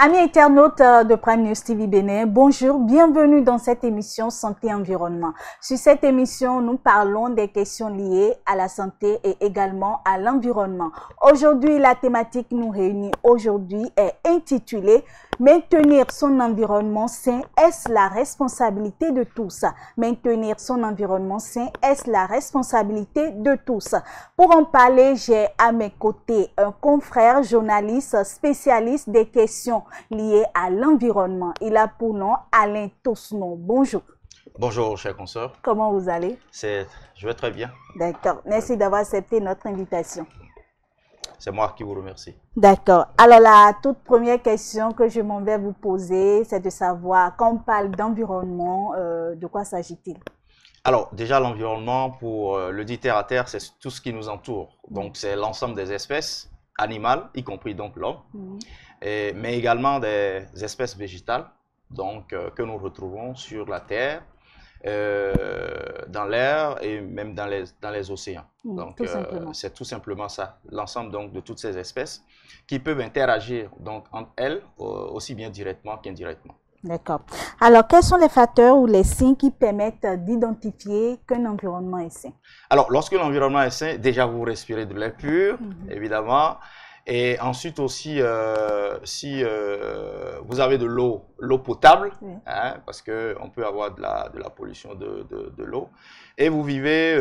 Amis internautes de Prime News TV Bénin, bonjour, bienvenue dans cette émission Santé Environnement. Sur cette émission, nous parlons des questions liées à la santé et également à l'environnement. Aujourd'hui, la thématique nous réunit aujourd'hui est intitulée « Maintenir son environnement sain, est-ce la responsabilité de tous ?» Maintenir son environnement sain, est-ce la responsabilité de tous? Pour en parler, j'ai à mes côtés un confrère journaliste spécialiste des questions liées à l'environnement. Il a pour nom Alain Tosno. Bonjour. Bonjour, chers consoeurs. Comment vous allez? Je vais très bien. D'accord. Merci d'avoir accepté notre invitation. C'est moi qui vous remercie. D'accord. Alors, la toute première question que je m'en vais vous poser, c'est de savoir, quand on parle d'environnement, de quoi s'agit-il? Alors, déjà, l'environnement, pour le dire terre à terre, c'est tout ce qui nous entoure. Donc, c'est l'ensemble des espèces animales, y compris donc l'homme, mais également des espèces végétales, donc que nous retrouvons sur la terre, dans l'air et même dans les océans. Donc, c'est tout simplement ça, l'ensemble donc de toutes ces espèces qui peuvent interagir donc entre elles aussi bien directement qu'indirectement. D'accord. Alors, quels sont les facteurs ou les signes qui permettent d'identifier qu'un environnement est sain? Alors, lorsque l'environnement est sain, déjà vous respirez de l'air pur, évidemment. Et ensuite aussi, si vous avez de l'eau potable, hein, parce qu'on peut avoir de la pollution de l'eau, et vous vivez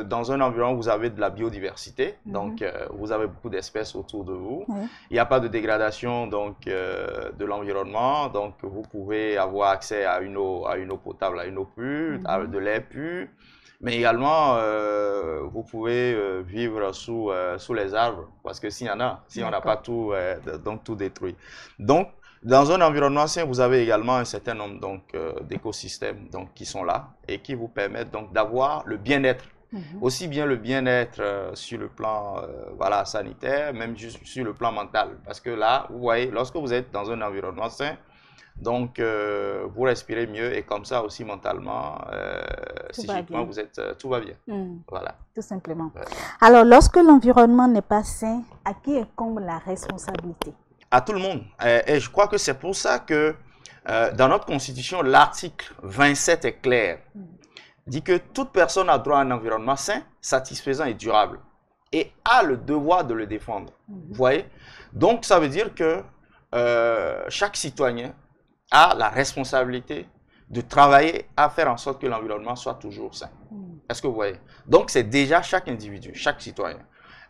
dans un environnement où vous avez de la biodiversité, donc vous avez beaucoup d'espèces autour de vous, il n'y a pas de dégradation donc, de l'environnement, donc vous pouvez avoir accès à une eau potable, à une eau pure, à de l'air pur, mais également, vous pouvez vivre sous les arbres, parce que s'il y en a, si on n'a pas tout, donc tout détruit. Donc, dans un environnement sain, vous avez également un certain nombre d'écosystèmes qui sont là et qui vous permettent donc d'avoir le bien-être. Aussi bien le bien-être sur le plan voilà, sanitaire, même juste sur le plan mental. Parce que là, vous voyez, lorsque vous êtes dans un environnement sain, donc, vous respirez mieux et comme ça aussi mentalement, psychiquement, tout va bien. Voilà. Tout simplement. Ouais. Alors, lorsque l'environnement n'est pas sain, à qui incombe la responsabilité? À tout le monde. Et je crois que c'est pour ça que dans notre Constitution, l'article 27 est clair. Dit que toute personne a droit à un environnement sain, satisfaisant et durable et a le devoir de le défendre. Vous voyez? Donc, ça veut dire que chaque citoyen a la responsabilité de travailler à faire en sorte que l'environnement soit toujours sain. Est-ce que vous voyez? Donc, c'est déjà chaque individu, chaque citoyen.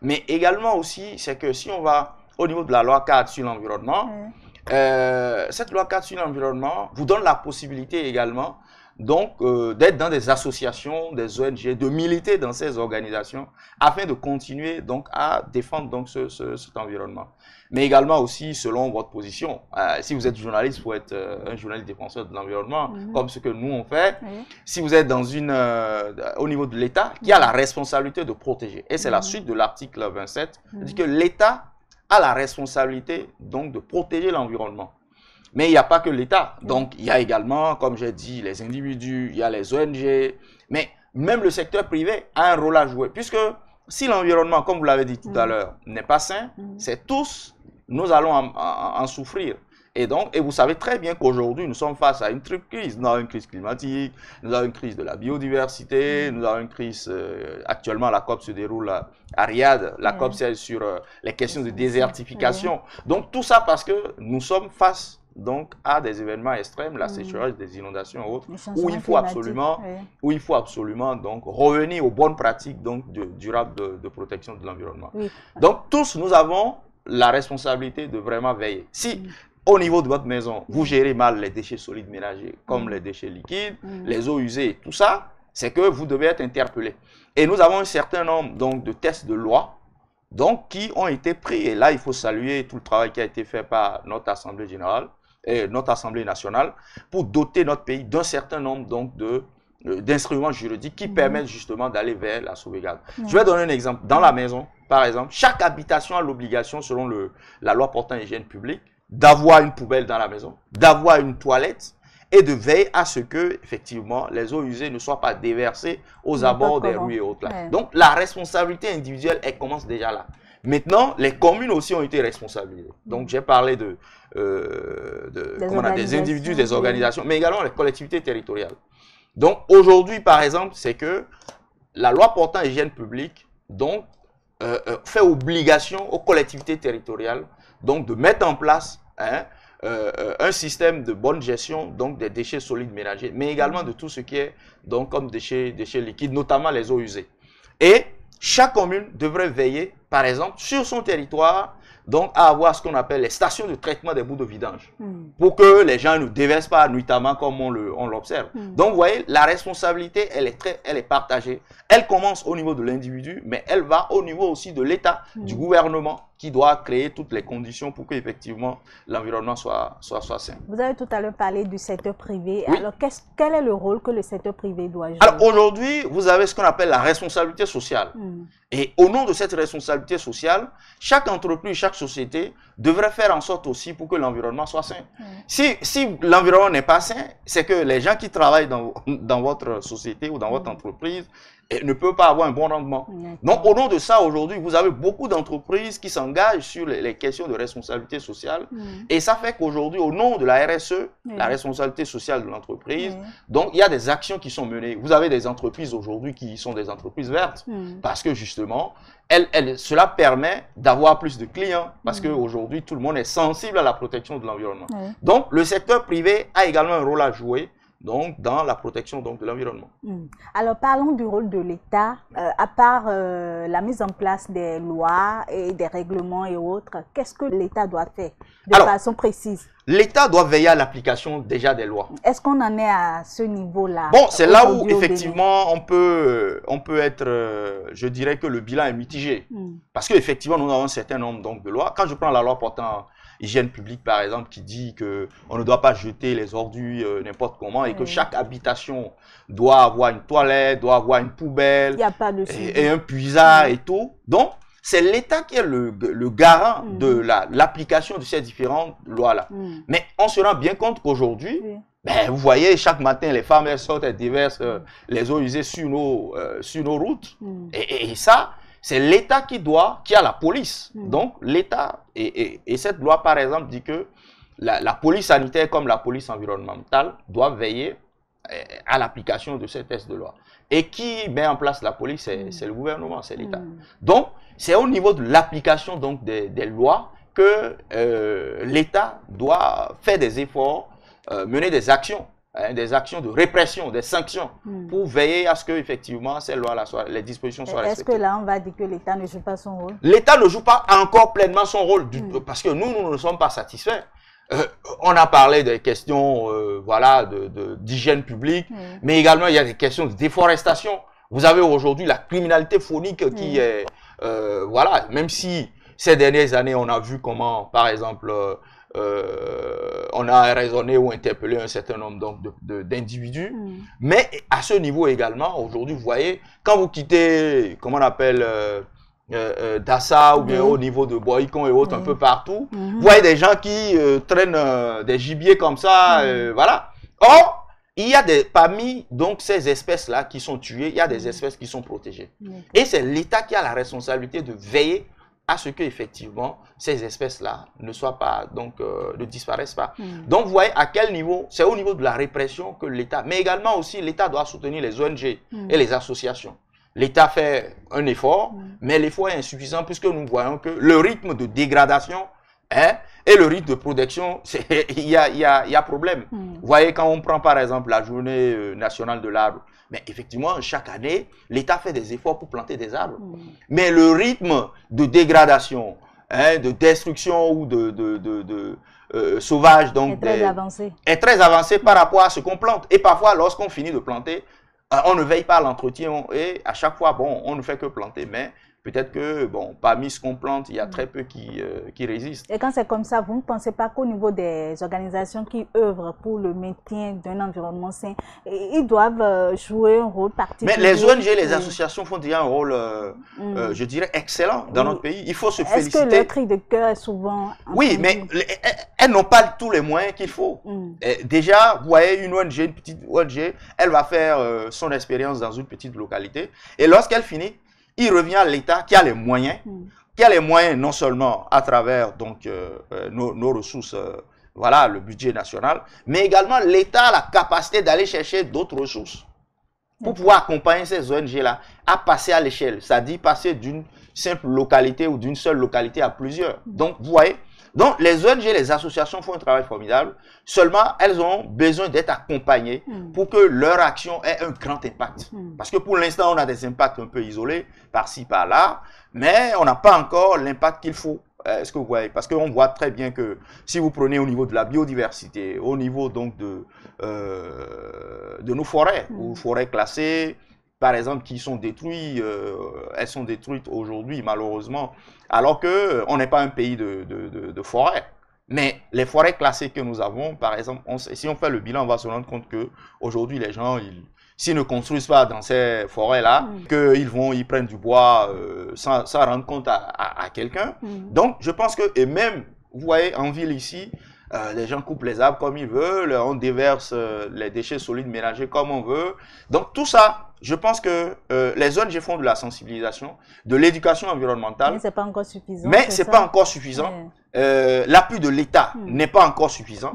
Mais également aussi, c'est que si on va au niveau de la loi cadre sur l'environnement, cette loi cadre sur l'environnement vous donne la possibilité également donc d'être dans des associations, des ONG, de militer dans ces organisations afin de continuer donc à défendre donc cet environnement. Mais également aussi selon votre position. Si vous êtes journaliste, il faut être un journaliste défenseur de l'environnement, comme ce que nous on fait. Si vous êtes dans au niveau de l'État, qui a la responsabilité de protéger. Et c'est la suite de l'article 27, qui dit que l'État a la responsabilité donc de protéger l'environnement. Mais il n'y a pas que l'État. Donc, il y a également, comme j'ai dit, les individus, il y a les ONG. Mais même le secteur privé a un rôle à jouer. Puisque si l'environnement, comme vous l'avez dit tout à l'heure, n'est pas sain, c'est tous, nous allons en souffrir. Et donc, et vous savez très bien qu'aujourd'hui, nous sommes face à une crise. Nous avons une crise climatique, nous avons une crise de la biodiversité, nous avons une crise, actuellement la COP se déroule à Riyad, la COP c'est sur les questions de désertification. Donc tout ça parce que nous sommes face donc à des événements extrêmes, la sécheresse, des inondations et autres, où il faut absolument donc revenir aux bonnes pratiques donc durables de protection de l'environnement. Donc tous nous avons la responsabilité de vraiment veiller. Si au niveau de votre maison, vous gérez mal les déchets solides ménagers, comme les déchets liquides, les eaux usées, tout ça, c'est que vous devez être interpellé. Et nous avons un certain nombre donc, de tests de loi donc, qui ont été pris. Et là, il faut saluer tout le travail qui a été fait par notre Assemblée générale et notre Assemblée nationale pour doter notre pays d'un certain nombre donc, d'instruments juridiques qui permettent justement d'aller vers la sauvegarde. Je vais donner un exemple. Dans la maison, par exemple, chaque habitation a l'obligation, selon la loi portant hygiène publique, d'avoir une poubelle dans la maison, d'avoir une toilette et de veiller à ce que, effectivement, les eaux usées ne soient pas déversées aux abords des rues et autres. Donc, la responsabilité individuelle, elle commence déjà là. Maintenant, les communes aussi ont été responsabilisées. Donc, j'ai parlé des individus, des organisations, mais également les collectivités territoriales. Donc, aujourd'hui, par exemple, c'est que la loi portant hygiène publique, donc, fait obligation aux collectivités territoriales, donc, de mettre en place un système de bonne gestion, donc, des déchets solides ménagers, mais également de tout ce qui est, donc, comme déchets liquides, notamment les eaux usées. Et chaque commune devrait veiller, par exemple, sur son territoire, donc à avoir ce qu'on appelle les stations de traitement des boues de vidange, pour que les gens ne déversent pas nuitamment comme on l'observe. Donc, vous voyez, la responsabilité, elle est partagée. Elle commence au niveau de l'individu, mais elle va au niveau aussi de l'État, du gouvernement, qui doit créer toutes les conditions pour qu'effectivement l'environnement soit sain. Vous avez tout à l'heure parlé du secteur privé. Oui. Alors, quel est le rôle que le secteur privé doit jouer? Alors aujourd'hui, vous avez ce qu'on appelle la responsabilité sociale. Et au nom de cette responsabilité sociale, chaque entreprise, chaque société devrait faire en sorte aussi pour que l'environnement soit sain. Si l'environnement n'est pas sain, c'est que les gens qui travaillent dans votre société ou dans votre entreprise ne peuvent pas avoir un bon rendement. Donc au nom de ça, aujourd'hui, vous avez beaucoup d'entreprises qui s'engagent sur les questions de responsabilité sociale. Et ça fait qu'aujourd'hui, au nom de la RSE, la responsabilité sociale de l'entreprise, donc il y a des actions qui sont menées. Vous avez des entreprises aujourd'hui qui sont des entreprises vertes, parce que justement, cela permet d'avoir plus de clients, parce qu'aujourd'hui, tout le monde est sensible à la protection de l'environnement. Donc, le secteur privé a également un rôle à jouer donc, dans la protection donc, de l'environnement. Alors, parlons du rôle de l'État. À part la mise en place des lois et des règlements et autres, qu'est-ce que l'État doit faire de façon précise? L'État doit veiller à l'application déjà des lois. Est-ce qu'on en est à ce niveau-là? Bon, c'est là où effectivement on peut être, je dirais que le bilan est mitigé. Parce qu'effectivement, nous avons un certain nombre donc, de lois. Quand je prends la loi portant hygiène publique, par exemple, qui dit qu'on ne doit pas jeter les ordures n'importe comment et que chaque habitation doit avoir une toilette, doit avoir une poubelle, et un puisard et tout. Donc, c'est l'État qui est le garant de l'application de ces différentes lois-là. Mais on se rend bien compte qu'aujourd'hui, vous voyez, chaque matin, les femmes elles sortent, elles déversent les eaux usées sur nos routes. Et ça, c'est l'État qui a la police. Donc, l'État, et cette loi, par exemple, dit que la police sanitaire comme la police environnementale doit veiller à l'application de ces textes de loi. Et qui met en place la police, c'est le gouvernement, c'est l'État. Donc, c'est au niveau de l'application donc des lois que l'État doit faire des efforts, mener des actions de répression, des sanctions, pour veiller à ce que effectivement ces lois-là, les dispositions soient respectées. Est-ce que là, on va dire que l'État ne joue pas son rôle? L'État ne joue pas encore pleinement son rôle, parce que nous ne sommes pas satisfaits. On a parlé des questions d'hygiène publique, mais également il y a des questions de déforestation. Vous avez aujourd'hui la criminalité faunique qui est, même si ces dernières années, on a vu comment, par exemple, on a raisonné ou interpellé un certain nombre d'individus, mais à ce niveau également, aujourd'hui, vous voyez, quand vous quittez, comment on appelle, Dassa ou bien au niveau de Boïcon et autres, un peu partout, vous voyez des gens qui traînent des gibiers comme ça, voilà. Or, il y a parmi donc ces espèces-là qui sont tuées, il y a des espèces qui sont protégées. Et c'est l'État qui a la responsabilité de veiller à ce que effectivement ces espèces-là ne soient pas, donc ne disparaissent pas. Donc vous voyez à quel niveau, c'est au niveau de la répression que l'État, mais également aussi l'État doit soutenir les ONG et les associations. L'État fait un effort, mais l'effort est insuffisant puisque nous voyons que le rythme de dégradation et le rythme de protection, il y a problème. Vous voyez, quand on prend par exemple la journée nationale de l'arbre, mais effectivement, chaque année, l'État fait des efforts pour planter des arbres. Mais le rythme de dégradation, de destruction ou de sauvage donc, est très avancé par rapport à ce qu'on plante. Et parfois, lorsqu'on finit de planter, on ne veille pas à l'entretien et à chaque fois, bon, on ne fait que planter, mais peut-être que, bon, parmi ce qu'on plante, il y a très peu qui résistent. Et quand c'est comme ça, vous ne pensez pas qu'au niveau des organisations qui œuvrent pour le maintien d'un environnement sain, ils doivent jouer un rôle particulier? Mais les ONG, les associations font déjà un rôle, je dirais, excellent dans notre pays. Il faut se féliciter. Est-ce que le cri de cœur est souvent... Oui, mais elles n'ont pas tous les moyens qu'il faut. Déjà, vous voyez, une petite ONG, elle va faire son expérience dans une petite localité. Et lorsqu'elle finit, il revient à l'État qui a les moyens qui a les moyens non seulement à travers donc, nos ressources, voilà, le budget national, mais également l'État a la capacité d'aller chercher d'autres ressources pour pouvoir accompagner ces ONG-là à passer à l'échelle, c'est-à-dire passer d'une simple localité ou d'une seule localité à plusieurs. Donc, vous voyez, donc les ONG, les associations font un travail formidable, seulement elles ont besoin d'être accompagnées pour que leur action ait un grand impact. Parce que pour l'instant, on a des impacts un peu isolés, par-ci, par-là, mais on n'a pas encore l'impact qu'il faut. Est-ce que vous voyez? Parce qu'on voit très bien que si vous prenez au niveau de la biodiversité, au niveau donc de nos forêts, ou forêts classées, par exemple, qui sont détruites, elles sont détruites aujourd'hui malheureusement, alors qu'on n'est pas un pays de forêts. Mais les forêts classées que nous avons, par exemple, si on fait le bilan, on va se rendre compte qu'aujourd'hui les gens, s'ils ne construisent pas dans ces forêts-là, ils prennent du bois sans rendre compte à quelqu'un. Donc, je pense que, et même, vous voyez, en ville ici, les gens coupent les arbres comme ils veulent, on déverse les déchets solides ménagers comme on veut. Donc, tout ça, je pense que les ONG font de la sensibilisation, de l'éducation environnementale. Mais ce n'est pas encore suffisant. Mais ce n'est pas encore suffisant. L'appui de l'État n'est pas encore suffisant.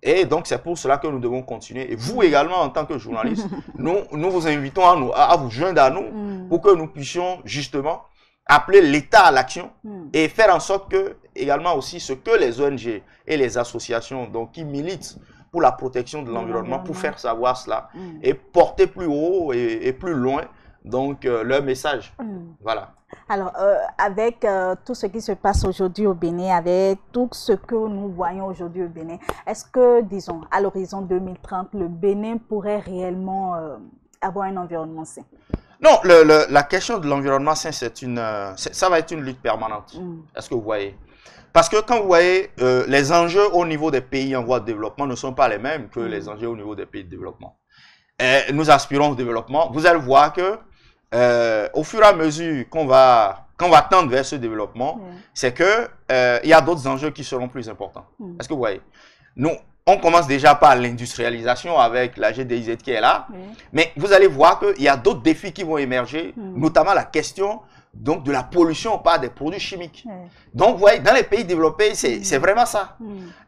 Et donc, c'est pour cela que nous devons continuer. Et vous également, en tant que journaliste, nous vous invitons à vous joindre à nous pour que nous puissions justement appeler l'État à l'action et faire en sorte que, également aussi, ce que les ONG et les associations donc, qui militent pour la protection de l'environnement, pour faire savoir cela et porter plus haut et plus loin donc, leur message. Voilà. Alors, avec tout ce qui se passe aujourd'hui au Bénin, avec tout ce que nous voyons aujourd'hui au Bénin, est-ce que, disons, à l'horizon 2030, le Bénin pourrait réellement avoir un environnement sain? Non, la question de l'environnement sain, ça va être une lutte permanente. Est-ce que vous voyez? Parce que quand vous voyez, les enjeux au niveau des pays en voie de développement ne sont pas les mêmes que les enjeux au niveau des pays de développement. Et nous aspirons au développement. Vous allez voir que au fur et à mesure qu'on va tendre vers ce développement, c'est que il y a d'autres enjeux qui seront plus importants. Est-ce que vous voyez? Nous, on commence déjà par l'industrialisation avec la GDIZ qui est là, mais vous allez voir qu'il y a d'autres défis qui vont émerger, notamment la question donc, de la pollution par des produits chimiques. Donc, vous voyez, dans les pays développés, c'est vraiment ça.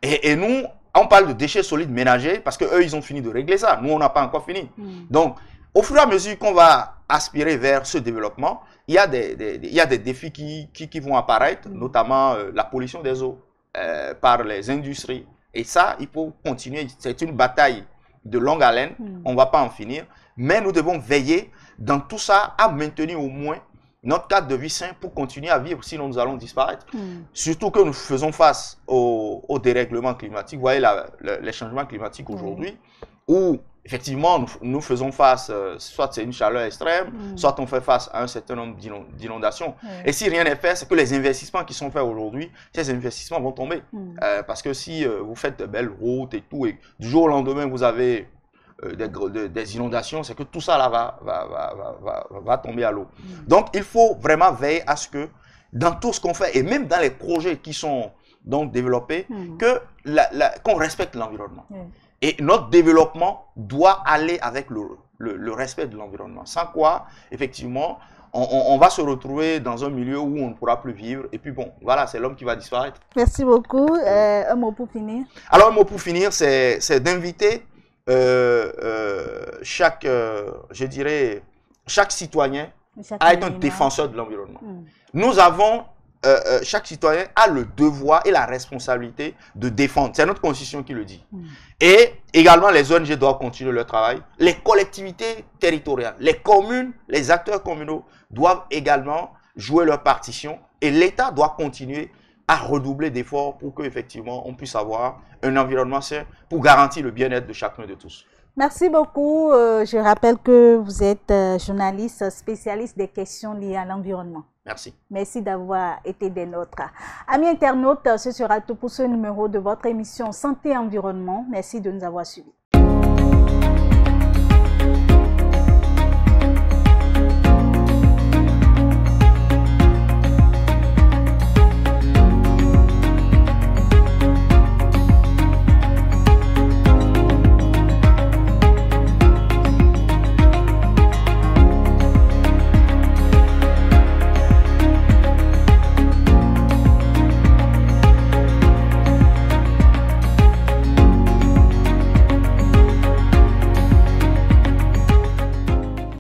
Et nous, on parle de déchets solides ménagers parce qu'eux, ils ont fini de régler ça. Nous, on n'a pas encore fini. Donc, au fur et à mesure qu'on va aspirer vers ce développement, il y a des défis qui vont apparaître, notamment la pollution des eaux par les industries. Et ça, il faut continuer. C'est une bataille de longue haleine. On ne va pas en finir. Mais nous devons veiller dans tout ça à maintenir au moins notre cadre de vie sain pour continuer à vivre. Sinon, nous allons disparaître. Surtout que nous faisons face au dérèglement climatique. Vous voyez les changements climatiques aujourd'hui où effectivement, nous faisons face, soit c'est une chaleur extrême, soit on fait face à un certain nombre d'inondations. Et si rien n'est fait, c'est que les investissements qui sont faits aujourd'hui, ces investissements vont tomber. Parce que si vous faites de belles routes et tout, et du jour au lendemain, vous avez des inondations, c'est que tout ça là va tomber à l'eau. Donc, il faut vraiment veiller à ce que, dans tout ce qu'on fait, et même dans les projets qui sont donc développés, qu'on respecte l'environnement. Et notre développement doit aller avec le respect de l'environnement. Sans quoi, effectivement, on va se retrouver dans un milieu où on ne pourra plus vivre. Et puis bon, voilà, c'est l'homme qui va disparaître. Merci beaucoup. Un mot pour finir. Alors, un mot pour finir, c'est d'inviter chaque citoyen à être un défenseur de l'environnement. Nous avons... chaque citoyen a le devoir et la responsabilité de défendre. C'est notre constitution qui le dit. Et également, les ONG doivent continuer leur travail. Les collectivités territoriales, les communes, les acteurs communaux doivent également jouer leur partition. Et l'État doit continuer à redoubler d'efforts pour qu'effectivement, on puisse avoir un environnement sain pour garantir le bien-être de chacun de tous. Merci beaucoup. Je rappelle que vous êtes journaliste spécialiste des questions liées à l'environnement. Merci. Merci d'avoir été des nôtres. Amis internautes, ce sera tout pour ce numéro de votre émission Santé et Environnement. Merci de nous avoir suivis.